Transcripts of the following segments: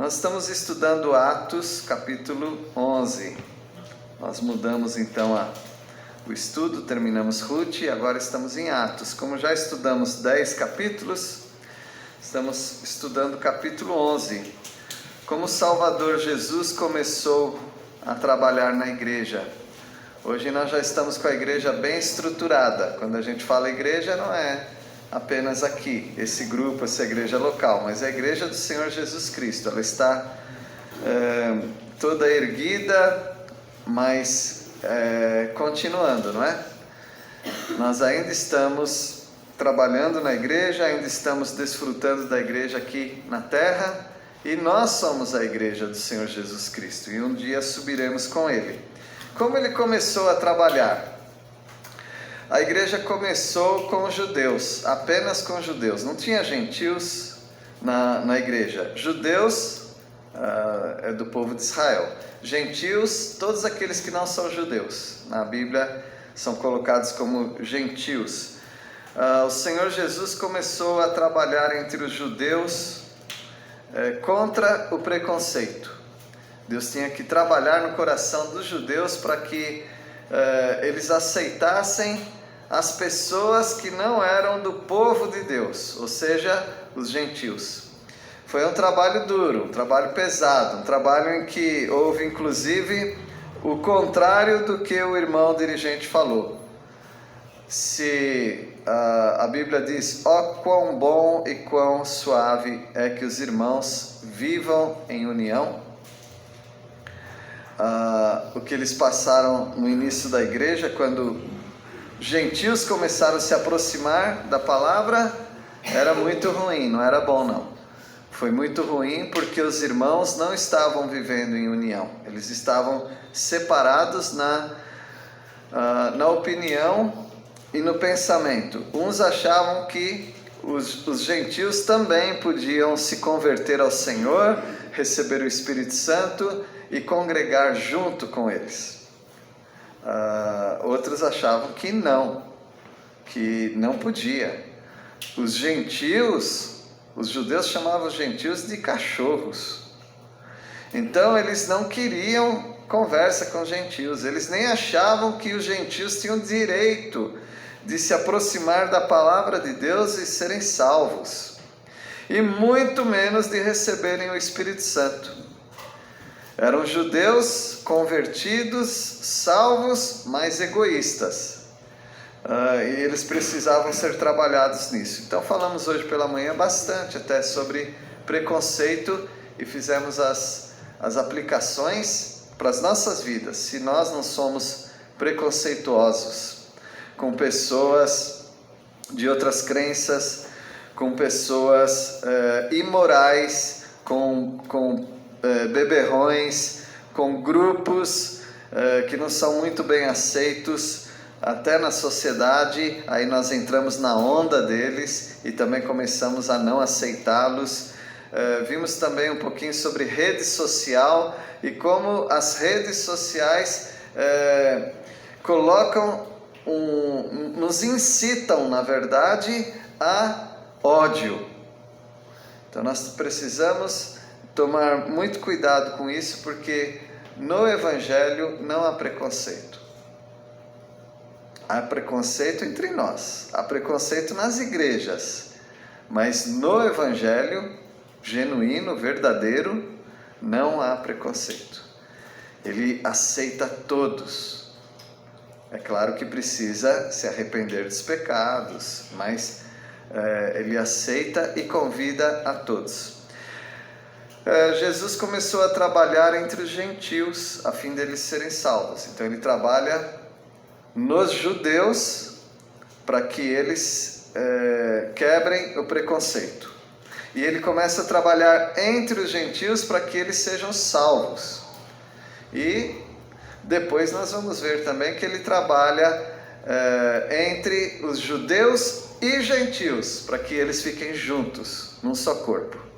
Nós estamos estudando Atos, capítulo 11. Nós mudamos então o estudo, terminamos Ruth e agora estamos em Atos. Como já estudamos 10 capítulos, estamos estudando o capítulo 11. Como o Salvador Jesus começou a trabalhar na igreja. Hoje nós já estamos com a igreja bem estruturada. Quando a gente fala igreja, não é apenas aqui, esse grupo, essa igreja local, mas é a igreja do Senhor Jesus Cristo. Ela está toda erguida, mas continuando, não é? Nós ainda estamos trabalhando na igreja, ainda estamos desfrutando da igreja aqui na terra, e nós somos a igreja do Senhor Jesus Cristo, e um dia subiremos com Ele. Como Ele começou a trabalhar? A igreja começou com os judeus, apenas com os judeus, não tinha gentios na igreja. Judeus é do povo de Israel, gentios, todos aqueles que não são judeus, na Bíblia são colocados como gentios. O Senhor Jesus começou a trabalhar entre os judeus contra o preconceito. Deus tinha que trabalhar no coração dos judeus para que eles aceitassem as pessoas que não eram do povo de Deus, ou seja, os gentios. Foi um trabalho duro, um trabalho pesado, um trabalho em que houve inclusive o contrário do que o irmão dirigente falou. Se a Bíblia diz: ó quão bom e quão suave é que os irmãos vivam em união. O que eles passaram no início da igreja, quando gentios começaram a se aproximar da palavra, era muito ruim, não era bom não. Foi muito ruim porque os irmãos não estavam vivendo em união, eles estavam separados na opinião e no pensamento. Uns achavam que os gentios também podiam se converter ao Senhor, receber o Espírito Santo e congregar junto com eles. Outros achavam que não podia. Os gentios, os judeus chamavam os gentios de cachorros. Então eles não queriam conversa com os gentios, eles nem achavam que os gentios tinham direito de se aproximar da palavra de Deus e serem salvos, e muito menos de receberem o Espírito Santo. Eram judeus convertidos, salvos, mas egoístas. E eles precisavam ser trabalhados nisso. Então falamos hoje pela manhã bastante até sobre preconceito e fizemos as aplicações para as nossas vidas. Se nós não somos preconceituosos com pessoas de outras crenças, com pessoas imorais, com beberrões, com grupos que não são muito bem aceitos até na sociedade, aí nós entramos na onda deles e também começamos a não aceitá-los. Vimos também um pouquinho sobre rede social e como as redes sociais nos incitam, na verdade, a ódio. Então nós precisamos tomar muito cuidado com isso, porque no Evangelho não há preconceito. Há preconceito entre nós, há preconceito nas igrejas, mas no Evangelho genuíno, verdadeiro, não há preconceito. Ele aceita todos. É claro que precisa se arrepender dos pecados, mas ele aceita e convida a todos. Jesus começou a trabalhar entre os gentios a fim deles serem salvos. Então ele trabalha nos judeus para que eles quebrem o preconceito. E ele começa a trabalhar entre os gentios para que eles sejam salvos. E depois nós vamos ver também que ele trabalha entre os judeus e gentios para que eles fiquem juntos, num só corpo.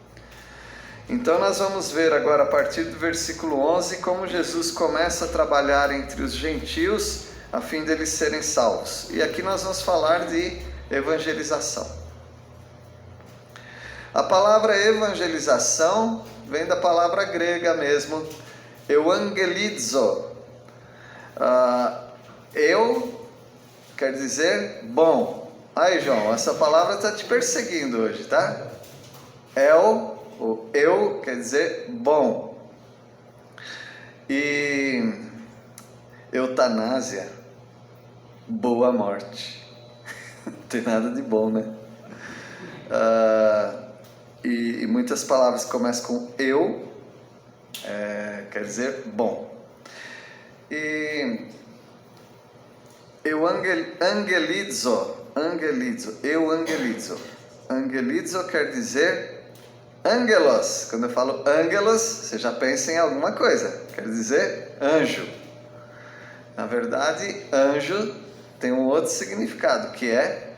Então nós vamos ver agora a partir do versículo 11 como Jesus começa a trabalhar entre os gentios a fim deles serem salvos. E aqui nós vamos falar de evangelização. A palavra evangelização vem da palavra grega mesmo, euangelizo. Eu quer dizer bom. Aí, João, essa palavra está te perseguindo hoje, tá? O eu quer dizer bom. E eutanásia, boa morte. Não tem nada de bom, né? E muitas palavras começam com eu, quer dizer bom. E eu angelizo. Angelizo quer dizer angelos. Quando eu falo angelos, você já pensa em alguma coisa. Quer dizer anjo. Na verdade, anjo tem um outro significado, que é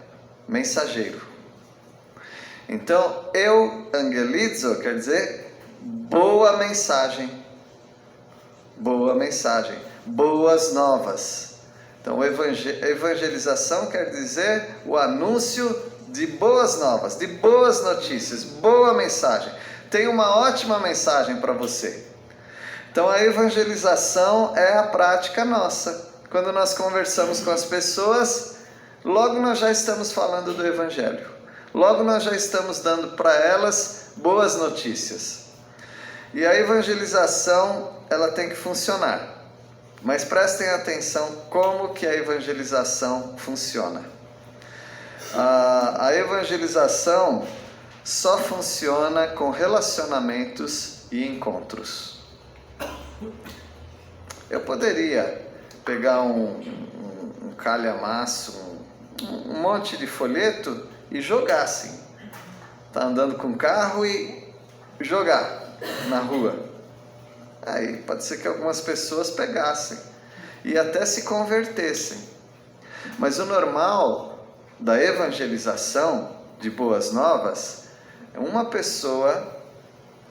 mensageiro. Então, eu angelizo quer dizer boa mensagem. Boa mensagem. Boas novas. Então, evangelização quer dizer o anúncio de boas novas, de boas notícias, boa mensagem. Tem uma ótima mensagem para você. Então, a evangelização é a prática nossa. Quando nós conversamos com as pessoas, logo nós já estamos falando do Evangelho. Logo nós já estamos dando para elas boas notícias. E a evangelização, ela tem que funcionar. Mas prestem atenção como que a evangelização funciona. A evangelização só funciona com relacionamentos e encontros. Eu poderia pegar um calhamaço, um monte de folheto e jogar assim. Tá andando com o carro e jogar na rua. Aí pode ser que algumas pessoas pegassem e até se convertessem. Mas o normal da evangelização de boas novas é uma pessoa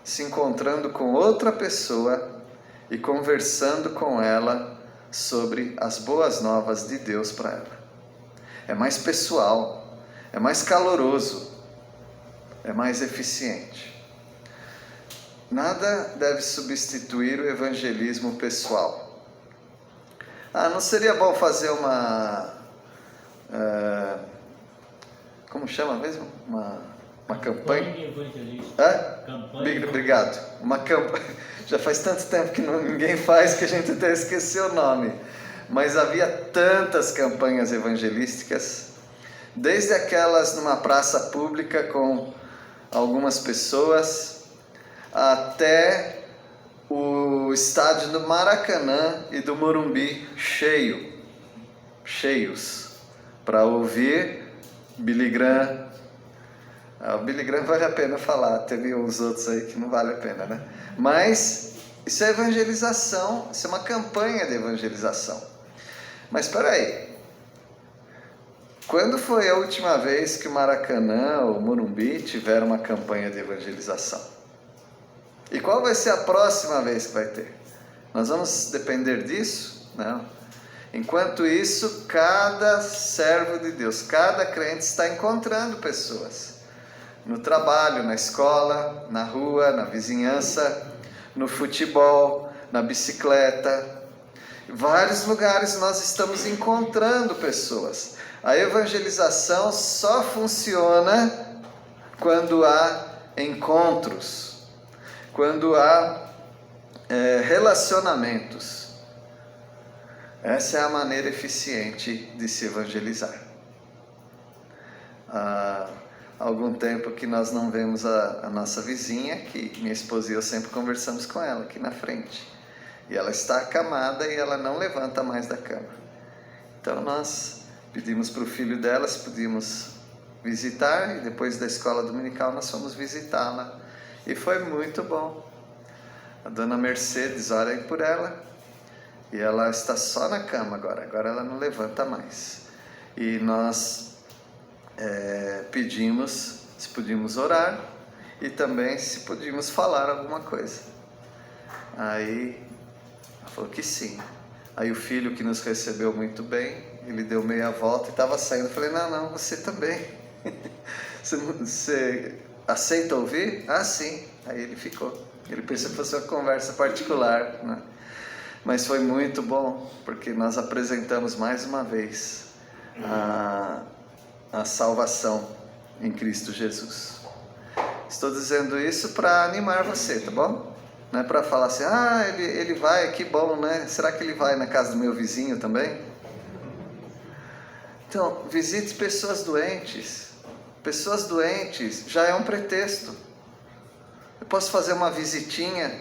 se encontrando com outra pessoa e conversando com ela sobre as boas novas de Deus para ela. É mais pessoal, é mais caloroso, é mais eficiente. Nada deve substituir o evangelismo pessoal. Não seria bom fazer como chama mesmo? Uma campanha evangelista. Campanha. Obrigado. Uma campanha. Já faz tanto tempo que ninguém faz que a gente até esqueceu o nome. Mas havia tantas campanhas evangelísticas, desde aquelas numa praça pública com algumas pessoas, até o estádio do Maracanã e do Morumbi cheios, para ouvir Billy Graham. O Billy Graham vale a pena falar, teve uns outros aí que não vale a pena, né? Mas isso é evangelização, isso é uma campanha de evangelização. Mas espera aí, quando foi a última vez que o Maracanã ou o Morumbi tiveram uma campanha de evangelização? E qual vai ser a próxima vez que vai ter? Nós vamos depender disso? Não. Enquanto isso, cada servo de Deus, cada crente está encontrando pessoas. No trabalho, na escola, na rua, na vizinhança, no futebol, na bicicleta. Em vários lugares nós estamos encontrando pessoas. A evangelização só funciona quando há encontros. Quando há relacionamentos. Essa é a maneira eficiente de se evangelizar. Há algum tempo que nós não vemos a nossa vizinha, que minha esposa e eu sempre conversamos com ela aqui na frente. E ela está acamada e ela não levanta mais da cama. Então nós pedimos para o filho dela se podíamos visitar, e depois da escola dominical nós fomos visitá-la. E foi muito bom. A dona Mercedes, orem por ela. E ela está só na cama agora ela não levanta mais. E nós pedimos se podíamos orar e também se podíamos falar alguma coisa. Aí ela falou que sim. Aí o filho, que nos recebeu muito bem, ele deu meia volta e estava saindo. Eu falei, não, você também. Você aceita ouvir? Sim. Aí ele ficou. Ele pensou que fosse uma conversa particular, né? Mas foi muito bom, porque nós apresentamos mais uma vez a salvação em Cristo Jesus. Estou dizendo isso para animar você, tá bom? Não é para falar assim, ele vai, que bom, né? Será que ele vai na casa do meu vizinho também? Então, visite pessoas doentes. Pessoas doentes já é um pretexto. Eu posso fazer uma visitinha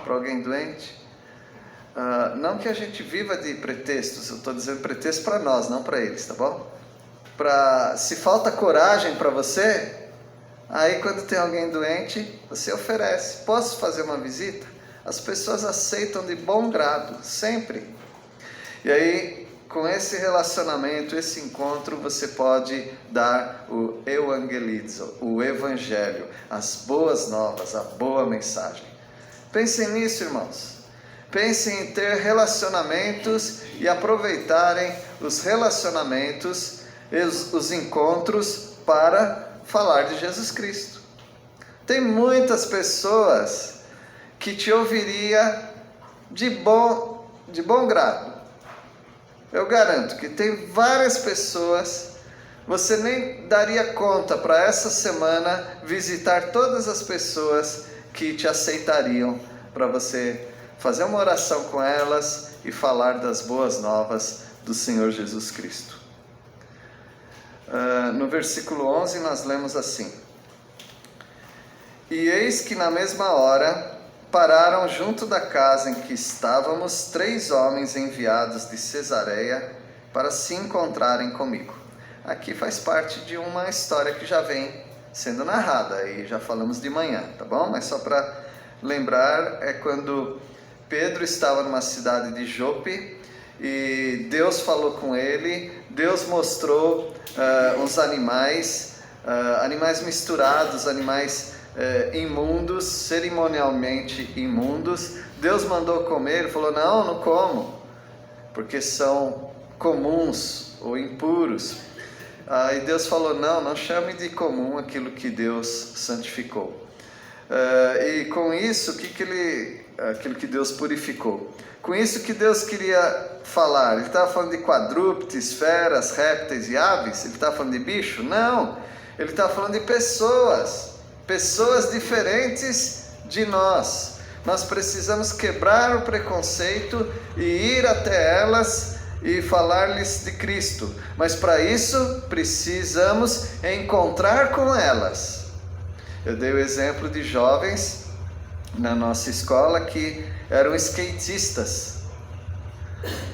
para alguém doente? Não que a gente viva de pretextos, eu estou dizendo pretexto para nós, não para eles, tá bom? Se falta coragem para você, aí quando tem alguém doente, você oferece. Posso fazer uma visita? As pessoas aceitam de bom grado, sempre. E aí, com esse relacionamento, esse encontro, você pode dar o evangelizo, o evangelho, as boas novas, a boa mensagem. Pensem nisso, irmãos. Pensem em ter relacionamentos e aproveitarem os relacionamentos, os encontros para falar de Jesus Cristo. Tem muitas pessoas que te ouviria de bom grado. Eu garanto que tem várias pessoas, você nem daria conta para essa semana visitar todas as pessoas que te aceitariam para você fazer uma oração com elas e falar das boas novas do Senhor Jesus Cristo. No versículo 11 nós lemos assim: E eis que na mesma hora pararam junto da casa em que estávamos 3 homens enviados de Cesareia para se encontrarem comigo. Aqui faz parte de uma história que já vem sendo narrada, e já falamos de manhã, tá bom? Mas só para lembrar, é quando Pedro estava numa cidade de Jope, e Deus falou com ele, Deus mostrou uns animais misturados, animais imundos, cerimonialmente imundos. Deus mandou comer, ele falou, não como, porque são comuns ou impuros. E Deus falou, não chame de comum aquilo que Deus santificou. E com isso, aquilo que Deus purificou. Com isso que Deus queria falar, ele estava falando de quadrúpedes, feras, répteis e aves? Ele estava falando de bicho? Não, ele estava falando de pessoas diferentes de nós. Nós precisamos quebrar o preconceito e ir até elas e falar-lhes de Cristo. Mas para isso precisamos encontrar com elas. Eu dei o exemplo de jovens na nossa escola que eram skatistas.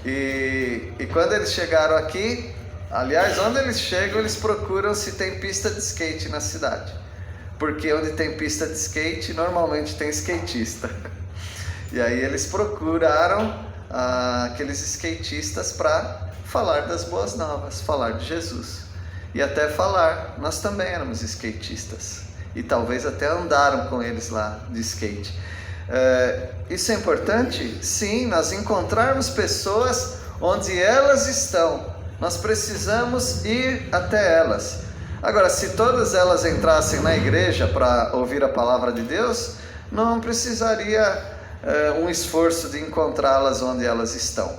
E quando eles chegaram aqui, aliás, onde eles chegam, eles procuram se tem pista de skate na cidade. Porque onde tem pista de skate, normalmente tem skatista. E aí eles procuraram aqueles skatistas para falar das boas novas, falar de Jesus. E até falar, nós também éramos skatistas. E talvez até andaram com eles lá de skate. Isso é importante? Sim, nós encontrarmos pessoas onde elas estão. Nós precisamos ir até elas. Agora, se todas elas entrassem na igreja para ouvir a palavra de Deus, não precisaria um esforço de encontrá-las onde elas estão.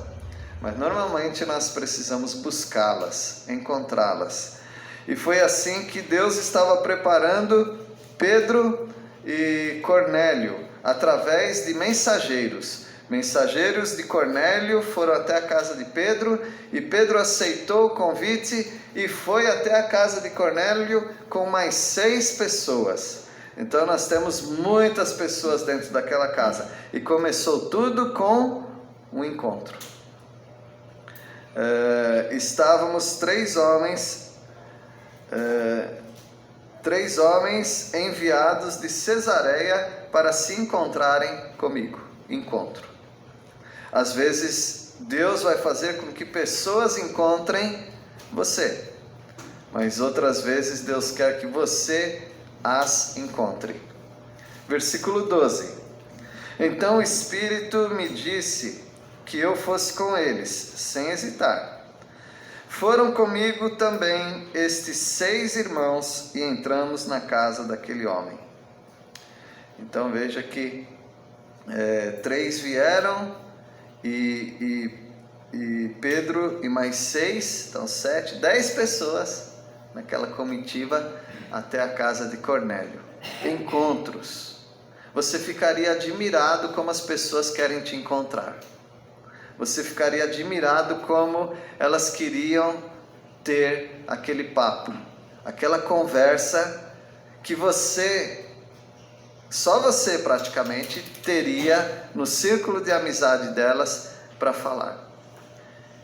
Mas normalmente nós precisamos buscá-las, encontrá-las. E foi assim que Deus estava preparando Pedro e Cornélio, através de mensageiros. Mensageiros de Cornélio foram até a casa de Pedro, e Pedro aceitou o convite e foi até a casa de Cornélio com mais 6 pessoas. Então nós temos muitas pessoas dentro daquela casa. E começou tudo com um encontro. Estávamos 3 homens enviados de Cesareia para se encontrarem comigo. Encontro. Às vezes Deus vai fazer com que pessoas encontrem você, mas outras vezes Deus quer que você as encontre. Versículo 12. Então o Espírito me disse que eu fosse com eles, sem hesitar. Foram comigo também estes 6 irmãos e entramos na casa daquele homem. Então veja que 3 vieram e Pedro e mais 6, então 7, 10 pessoas naquela comitiva até a casa de Cornélio. Encontros. Você ficaria admirado como as pessoas querem te encontrar. Você ficaria admirado como elas queriam ter aquele papo, aquela conversa que só você praticamente teria no círculo de amizade delas para falar.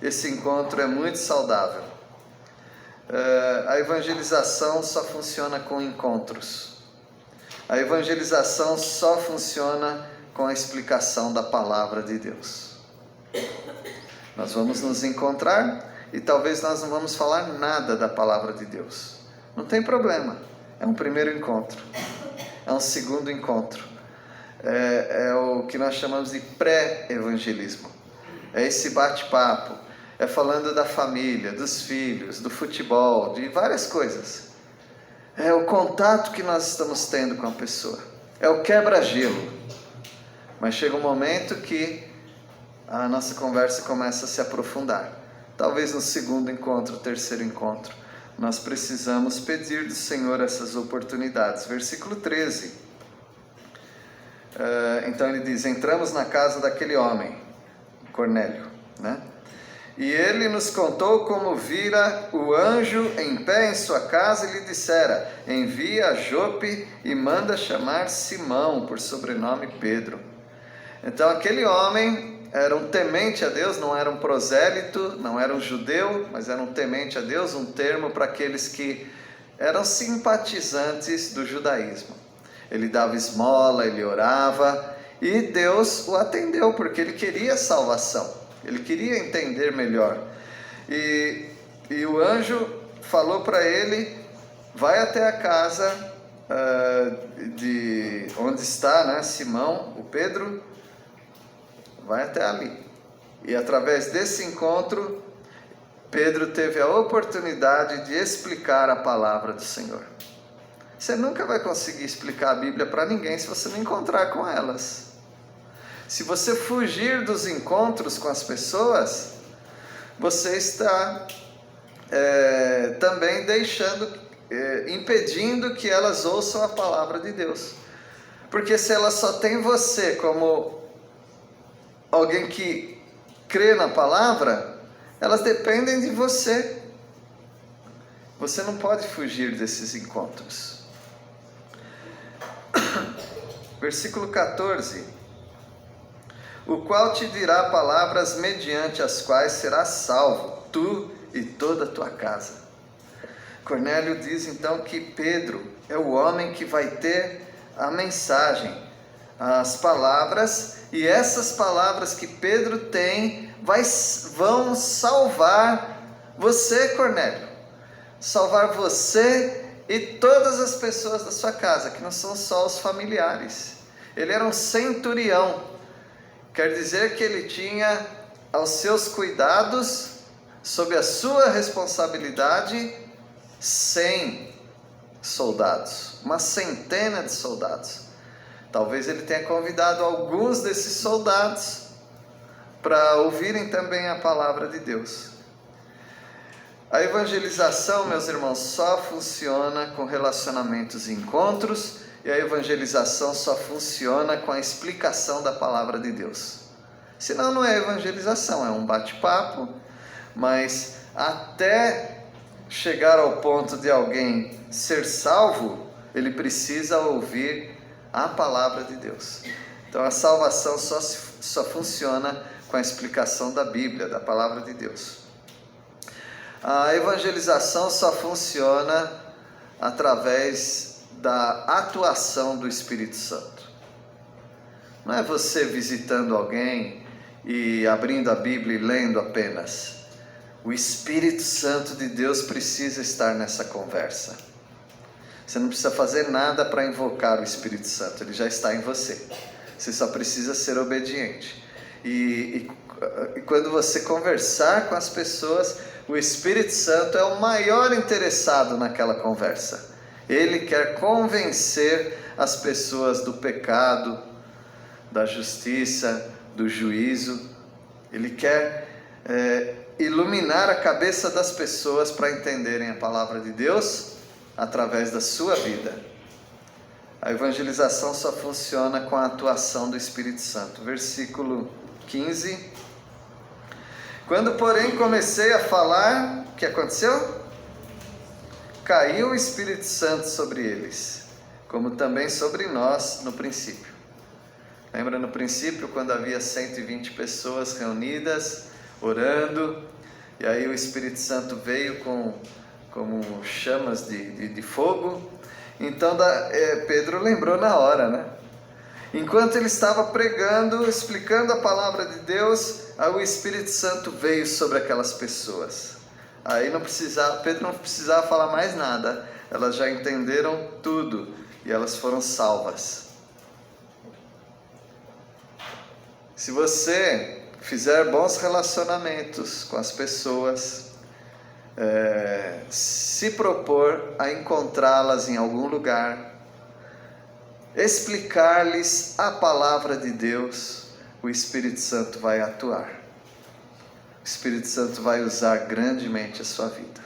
Esse encontro é muito saudável. A evangelização só funciona com encontros. A evangelização só funciona com a explicação da palavra de Deus. Nós vamos nos encontrar e talvez nós não vamos falar nada da palavra de Deus. Não tem problema. É um primeiro encontro. É um segundo encontro. É o que nós chamamos de pré-evangelismo. É esse bate-papo. É falando da família, dos filhos, do futebol, de várias coisas. É o contato que nós estamos tendo com a pessoa. É o quebra-gelo. Mas chega um momento que a nossa conversa começa a se aprofundar. Talvez no segundo encontro, terceiro encontro, nós precisamos pedir do Senhor essas oportunidades. Versículo 13. Então ele diz: entramos na casa daquele homem, Cornélio, né? E ele nos contou como vira o anjo em pé em sua casa e lhe dissera: envia a Jope e manda chamar Simão, por sobrenome Pedro. Então aquele homem era um temente a Deus, não era um prosélito, não era um judeu, mas era um temente a Deus, um termo para aqueles que eram simpatizantes do judaísmo. Ele dava esmola, ele orava, e Deus o atendeu, porque ele queria salvação. Ele queria entender melhor. E o anjo falou para ele: vai até a casa de onde está, né, Simão, o Pedro, vai até ali. E através desse encontro, Pedro teve a oportunidade de explicar a palavra do Senhor. Você nunca vai conseguir explicar a Bíblia para ninguém se você não encontrar com elas. Se você fugir dos encontros com as pessoas, você está também impedindo que elas ouçam a palavra de Deus. Porque se elas só têm você como alguém que crê na palavra, elas dependem de você. Você não pode fugir desses encontros. Versículo 14. O qual te dirá palavras mediante as quais serás salvo, tu e toda a tua casa. Cornélio diz então que Pedro é o homem que vai ter a mensagem, as palavras, e essas palavras que Pedro tem vão salvar você, Cornélio. Salvar você e todas as pessoas da sua casa, que não são só os familiares. Ele era um centurião. Quer dizer que ele tinha aos seus cuidados, sob a sua responsabilidade, 100 soldados, uma centena de soldados. Talvez ele tenha convidado alguns desses soldados para ouvirem também a palavra de Deus. A evangelização, meus irmãos, só funciona com relacionamentos e encontros, e a evangelização só funciona com a explicação da palavra de Deus. Senão não é evangelização, é um bate-papo, mas até chegar ao ponto de alguém ser salvo, ele precisa ouvir a palavra de Deus. Então a salvação só funciona com a explicação da Bíblia, da palavra de Deus. A evangelização só funciona através da atuação do Espírito Santo. Não é você visitando alguém e abrindo a Bíblia e lendo apenas. O Espírito Santo de Deus precisa estar nessa conversa. Você não precisa fazer nada para invocar o Espírito Santo, ele já está em você. Você só precisa ser obediente. E quando você conversar com as pessoas, o Espírito Santo é o maior interessado naquela conversa. Ele quer convencer as pessoas do pecado, da justiça, do juízo. Ele quer iluminar a cabeça das pessoas para entenderem a palavra de Deus através da sua vida. A evangelização só funciona com a atuação do Espírito Santo. Versículo 15. Quando, porém, comecei a falar, o que aconteceu? Caiu o Espírito Santo sobre eles, como também sobre nós no princípio. Lembra no princípio, quando havia 120 pessoas reunidas, orando, e aí o Espírito Santo veio como chamas de fogo. Então Pedro lembrou na hora, né? Enquanto ele estava pregando, explicando a palavra de Deus, aí o Espírito Santo veio sobre aquelas pessoas. Aí Pedro não precisava falar mais nada, elas já entenderam tudo e elas foram salvas. Se você fizer bons relacionamentos com as pessoas, se propor a encontrá-las em algum lugar, explicar-lhes a palavra de Deus, o Espírito Santo vai atuar. O Espírito Santo vai usar grandemente a sua vida.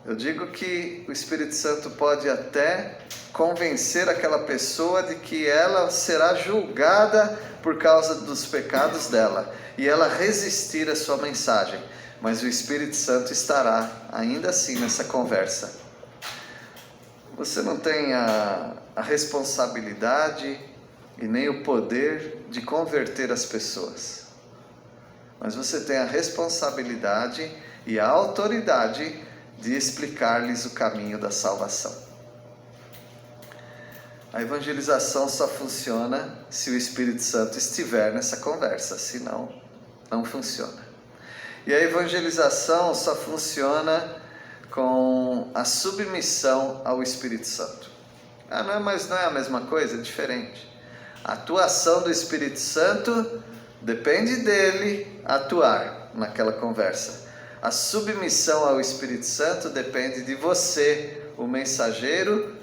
Eu digo que o Espírito Santo pode até convencer aquela pessoa de que ela será julgada por causa dos pecados dela e ela resistir à sua mensagem, mas o Espírito Santo estará ainda assim nessa conversa. Você não tem a responsabilidade e nem o poder de converter as pessoas, mas você tem a responsabilidade e a autoridade de explicar-lhes o caminho da salvação. A evangelização só funciona se o Espírito Santo estiver nessa conversa, senão não funciona. E a evangelização só funciona com a submissão ao Espírito Santo. Mas não é a mesma coisa? É diferente. A atuação do Espírito Santo depende dele atuar naquela conversa. A submissão ao Espírito Santo depende de você, o mensageiro,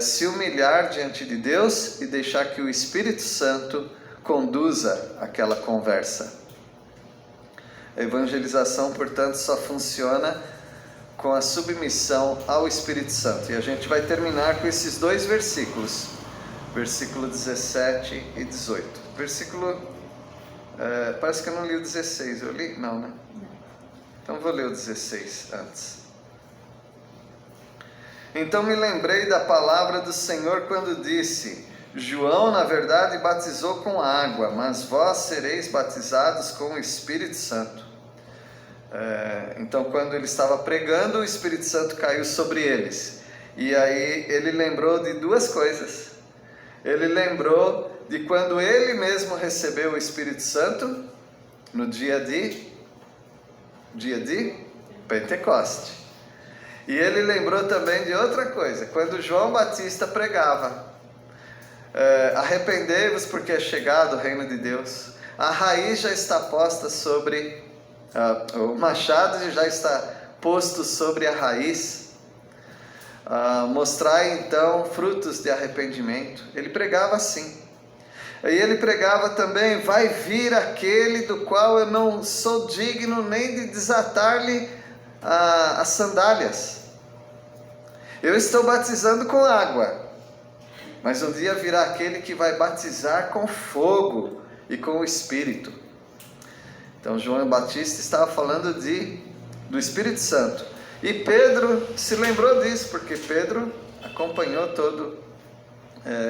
se humilhar diante de Deus e deixar que o Espírito Santo conduza aquela conversa. A evangelização, portanto, só funciona com a submissão ao Espírito Santo. E a gente vai terminar com esses dois versículos, versículo 17 e 18. Parece que eu não li o 16, eu li? Não, né? Então vou ler o 16 antes. Então me lembrei da palavra do Senhor quando disse: João, na verdade, batizou com água, mas vós sereis batizados com o Espírito Santo. Então, quando ele estava pregando, o Espírito Santo caiu sobre eles. E aí ele lembrou de duas coisas. Ele lembrou de quando ele mesmo recebeu o Espírito Santo no dia de Pentecoste. E ele lembrou também de outra coisa, quando João Batista pregava: arrependei-vos porque é chegado o reino de Deus. A raiz já está posta sobre, o machado já está posto sobre a raiz. Mostrai então frutos de arrependimento. Ele pregava assim. E ele pregava também: vai vir aquele do qual eu não sou digno nem de desatar-lhe as sandálias. Eu estou batizando com água, mas um dia virá aquele que vai batizar com fogo e com o Espírito. Então João Batista estava falando do Espírito Santo. E Pedro se lembrou disso, porque Pedro acompanhou todo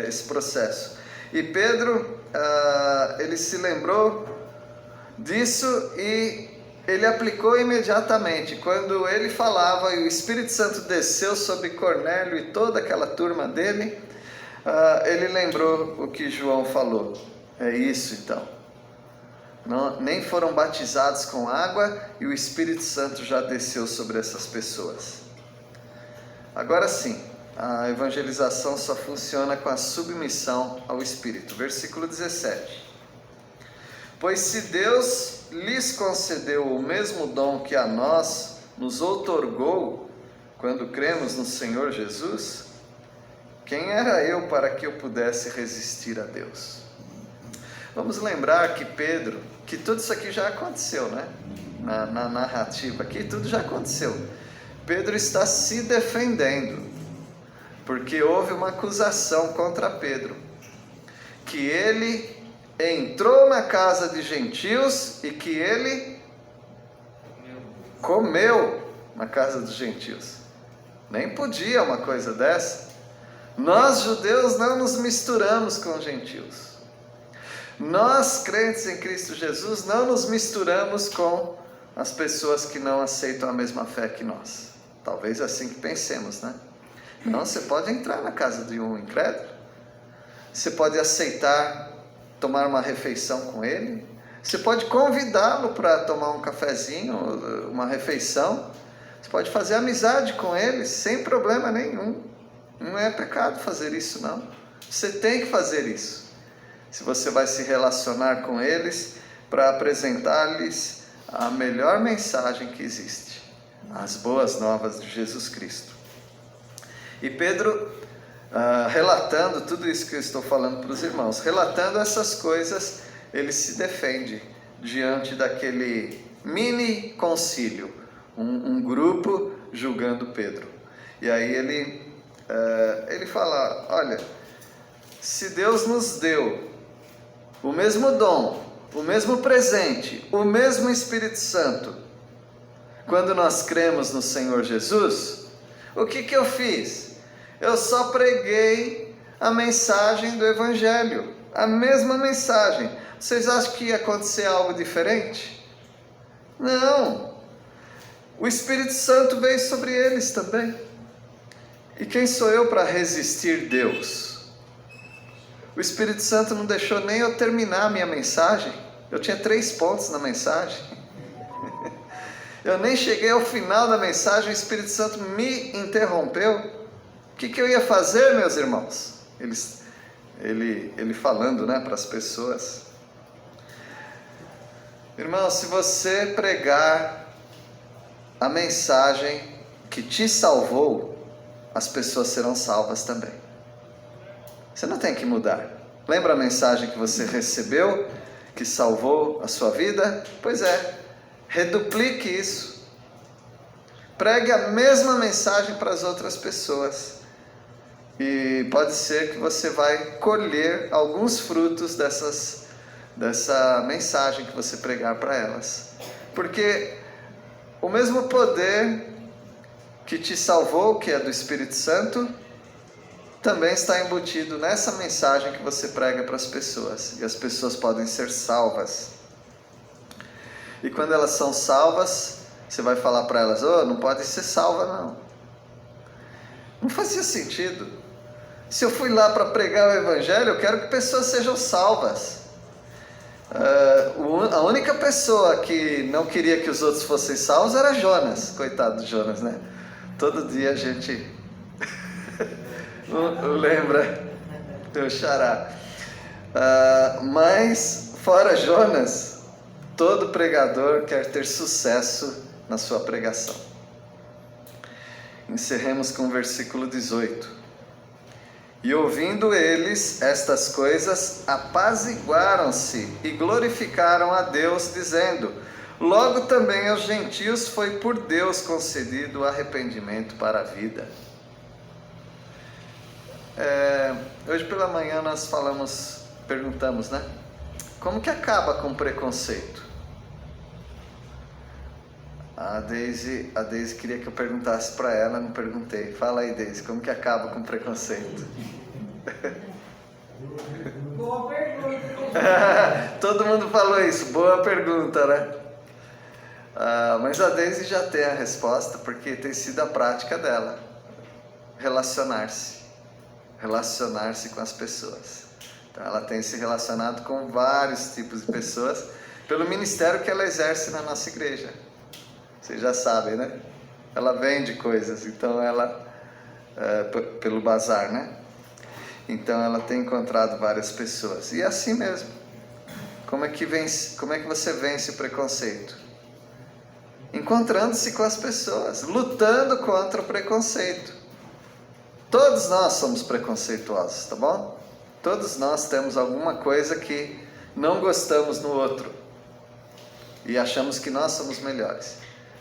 esse processo. E Pedro, ele se lembrou disso e ele aplicou imediatamente. Quando ele falava e o Espírito Santo desceu sobre Cornélio e toda aquela turma dele, ele lembrou o que João falou. É isso então. Nem foram batizados com água e o Espírito Santo já desceu sobre essas pessoas. Agora sim, a evangelização só funciona com a submissão ao Espírito. Versículo 17. Pois se Deus lhes concedeu o mesmo dom que a nós nos outorgou, quando cremos no Senhor Jesus, quem era eu para que eu pudesse resistir a Deus? Vamos lembrar que Pedro, que tudo isso aqui já aconteceu, né? Na narrativa aqui, tudo já aconteceu. Pedro está se defendendo, porque houve uma acusação contra Pedro, que ele entrou na casa de gentios e que ele comeu na casa dos gentios. Nem podia uma coisa dessa. Nós, judeus, não nos misturamos com os gentios. Nós, crentes em Cristo Jesus, não nos misturamos com as pessoas que não aceitam a mesma fé que nós. Talvez assim que pensemos, né? Não, você pode entrar na casa de um incrédulo. Você pode aceitar tomar uma refeição com ele. Você pode convidá-lo para tomar um cafezinho, uma refeição. Você pode fazer amizade com ele sem problema nenhum. Não é pecado fazer isso, não. Você tem que fazer isso. Se você vai se relacionar com eles para apresentar-lhes a melhor mensagem que existe, as boas novas de Jesus Cristo. E Pedro, relatando tudo isso que eu estou falando para os irmãos, relatando essas coisas, ele se defende diante daquele mini concílio, um grupo julgando Pedro. E aí ele fala, olha, se Deus nos deu o mesmo dom, o mesmo presente, o mesmo Espírito Santo, quando nós cremos no Senhor Jesus, o que eu fiz? Eu só preguei a mensagem do Evangelho, a mesma mensagem. Vocês acham que ia acontecer algo diferente? Não. O Espírito Santo veio sobre eles também. E quem sou eu para resistir Deus? O Espírito Santo não deixou nem eu terminar a minha mensagem. Eu tinha 3 pontos na mensagem. Eu nem cheguei ao final da mensagem, o Espírito Santo me interrompeu. O que eu ia fazer, meus irmãos? Ele falando, né, para as pessoas. Irmão, se você pregar a mensagem que te salvou, as pessoas serão salvas também. Você não tem que mudar. Lembra a mensagem que você recebeu, que salvou a sua vida? Pois é, reduplique isso. Pregue a mesma mensagem para as outras pessoas. E pode ser que você vai colher alguns frutos dessa mensagem que você pregar para elas. Porque o mesmo poder que te salvou, que é do Espírito Santo, também está embutido nessa mensagem que você prega para as pessoas. E as pessoas podem ser salvas. E quando elas são salvas, você vai falar para elas, não pode ser salva não. Não fazia sentido. Se eu fui lá para pregar o Evangelho, eu quero que pessoas sejam salvas. A única pessoa que não queria que os outros fossem salvos era Jonas. Coitado de Jonas, né? Todo dia a gente lembra do xará. Mas, fora Jonas, todo pregador quer ter sucesso na sua pregação. Encerremos com o versículo 18. E ouvindo eles estas coisas, apaziguaram-se e glorificaram a Deus, dizendo: logo também aos gentios foi por Deus concedido o arrependimento para a vida. Hoje pela manhã nós perguntamos, né? Como que acaba com o preconceito? A Deise queria que eu perguntasse para ela, não perguntei. Fala aí, Deise, como que acaba com o preconceito? Boa pergunta. Todo mundo falou isso, boa pergunta, né? Mas a Deise já tem a resposta, porque tem sido a prática dela. Relacionar-se com as pessoas. Então ela tem se relacionado com vários tipos de pessoas, pelo ministério que ela exerce na nossa igreja. Vocês já sabem, né? Ela vende coisas, então pelo bazar, né? Então ela tem encontrado várias pessoas. E é assim mesmo. Como é que você vence o preconceito? encontrando-se com as pessoas, lutando contra o preconceito. Todos nós somos preconceituosos, tá bom? Todos nós temos alguma coisa que não gostamos no outro e achamos que nós somos melhores.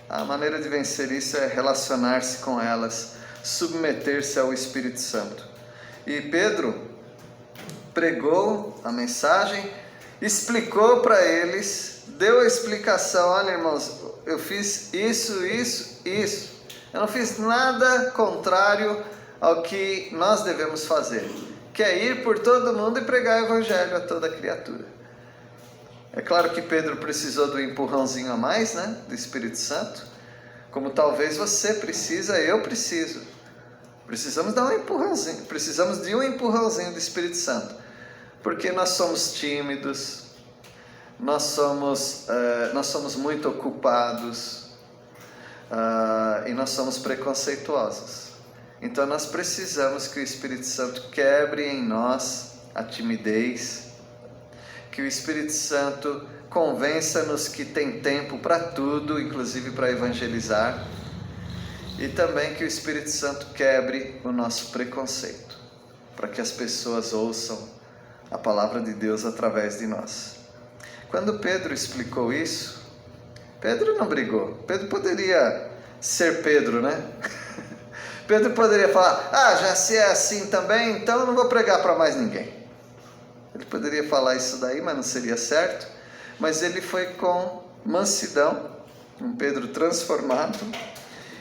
A maneira de vencer isso é relacionar-se com elas, submeter-se ao Espírito Santo. E Pedro pregou a mensagem, explicou para eles, deu a explicação: olha, irmãos, eu fiz isso. Eu não fiz nada contrário ao que nós devemos fazer, que é ir por todo mundo e pregar o evangelho a toda criatura. É claro que Pedro precisou do empurrãozinho a mais, né, do Espírito Santo, como talvez você precisa, eu preciso. Precisamos dar um empurrãozinho, precisamos de um empurrãozinho do Espírito Santo, porque nós somos tímidos, nós somos muito ocupados, e nós somos preconceituosos. Então nós precisamos que o Espírito Santo quebre em nós a timidez, que o Espírito Santo convença-nos que tem tempo para tudo, inclusive para evangelizar, e também que o Espírito Santo quebre o nosso preconceito, para que as pessoas ouçam a palavra de Deus através de nós. Quando Pedro explicou isso, Pedro não brigou. Pedro poderia ser Pedro, né? Pedro poderia falar: já se é assim também, então eu não vou pregar para mais ninguém. Ele poderia falar isso daí, mas não seria certo. Mas ele foi com mansidão, um Pedro transformado,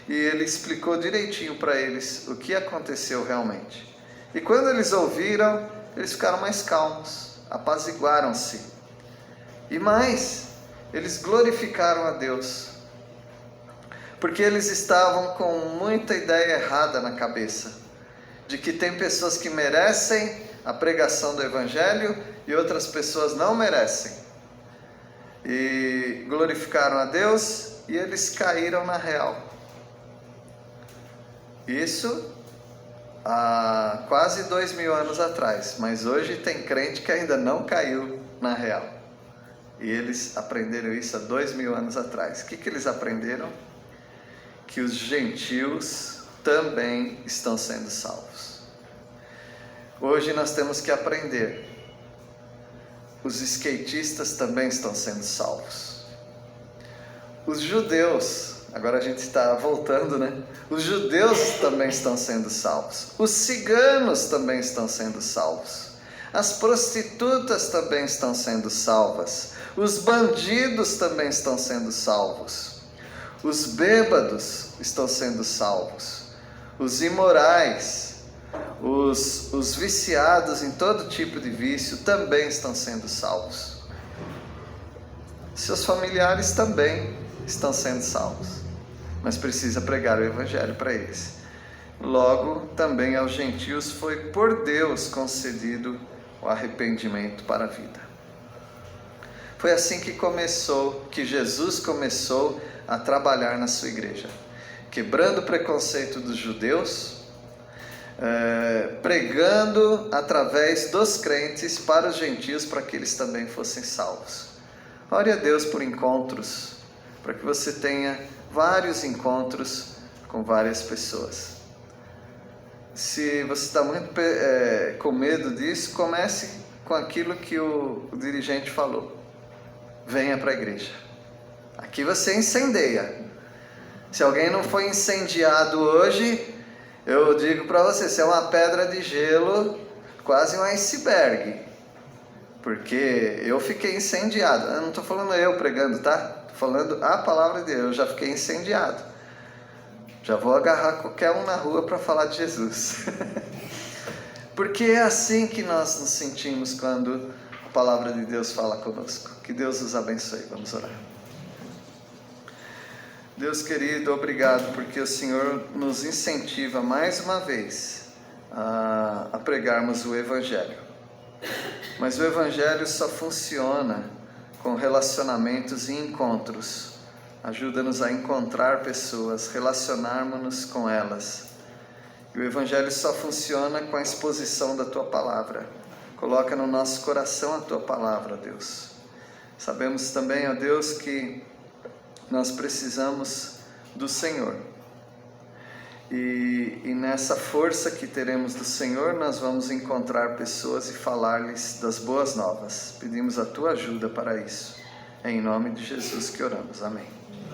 e ele explicou direitinho para eles o que aconteceu realmente. E quando eles ouviram, eles ficaram mais calmos, apaziguaram-se. E mais, eles glorificaram a Deus, porque eles estavam com muita ideia errada na cabeça, de que tem pessoas que merecem a pregação do Evangelho e outras pessoas não merecem. E glorificaram a Deus e eles caíram na real. Isso há quase 2000 anos atrás, mas hoje tem crente que ainda não caiu na real. E eles aprenderam isso há 2000 anos atrás. O que eles aprenderam? Que os gentios também estão sendo salvos. Hoje nós temos que aprender. Os skatistas também estão sendo salvos. Os judeus, agora a gente está voltando, né? Os judeus também estão sendo salvos. Os ciganos também estão sendo salvos. As prostitutas também estão sendo salvas. Os bandidos também estão sendo salvos. Os bêbados estão sendo salvos. Os imorais, os viciados em todo tipo de vício também estão sendo salvos. Seus familiares também estão sendo salvos, mas precisa pregar o Evangelho para eles. Logo, também aos gentios foi por Deus concedido o arrependimento para a vida. Foi assim que Jesus começou a trabalhar na sua igreja, quebrando o preconceito dos judeus, pregando através dos crentes para os gentios, para que eles também fossem salvos. Ore a Deus por encontros, para que você tenha vários encontros com várias pessoas. Se você está muito com medo disso, comece com aquilo que o dirigente falou: venha para a igreja. Aqui você incendeia. Se alguém não foi incendiado hoje, eu digo para você, você é uma pedra de gelo, quase um iceberg, porque eu fiquei incendiado. Eu não estou falando eu pregando, tá? Estou falando a palavra de Deus. Eu já fiquei incendiado. Já vou agarrar qualquer um na rua para falar de Jesus. Porque é assim que nós nos sentimos quando a palavra de Deus fala conosco. Que Deus nos abençoe. Vamos orar. Deus querido, obrigado porque o Senhor nos incentiva mais uma vez a pregarmos o Evangelho. Mas o Evangelho só funciona com relacionamentos e encontros. Ajuda-nos a encontrar pessoas, relacionarmos-nos com elas. E o Evangelho só funciona com a exposição da Tua Palavra. Coloca no nosso coração a Tua Palavra, Deus. Sabemos também, ó Deus, que nós precisamos do Senhor. E nessa força que teremos do Senhor, nós vamos encontrar pessoas e falar-lhes das boas novas. Pedimos a tua ajuda para isso. É em nome de Jesus que oramos. Amém.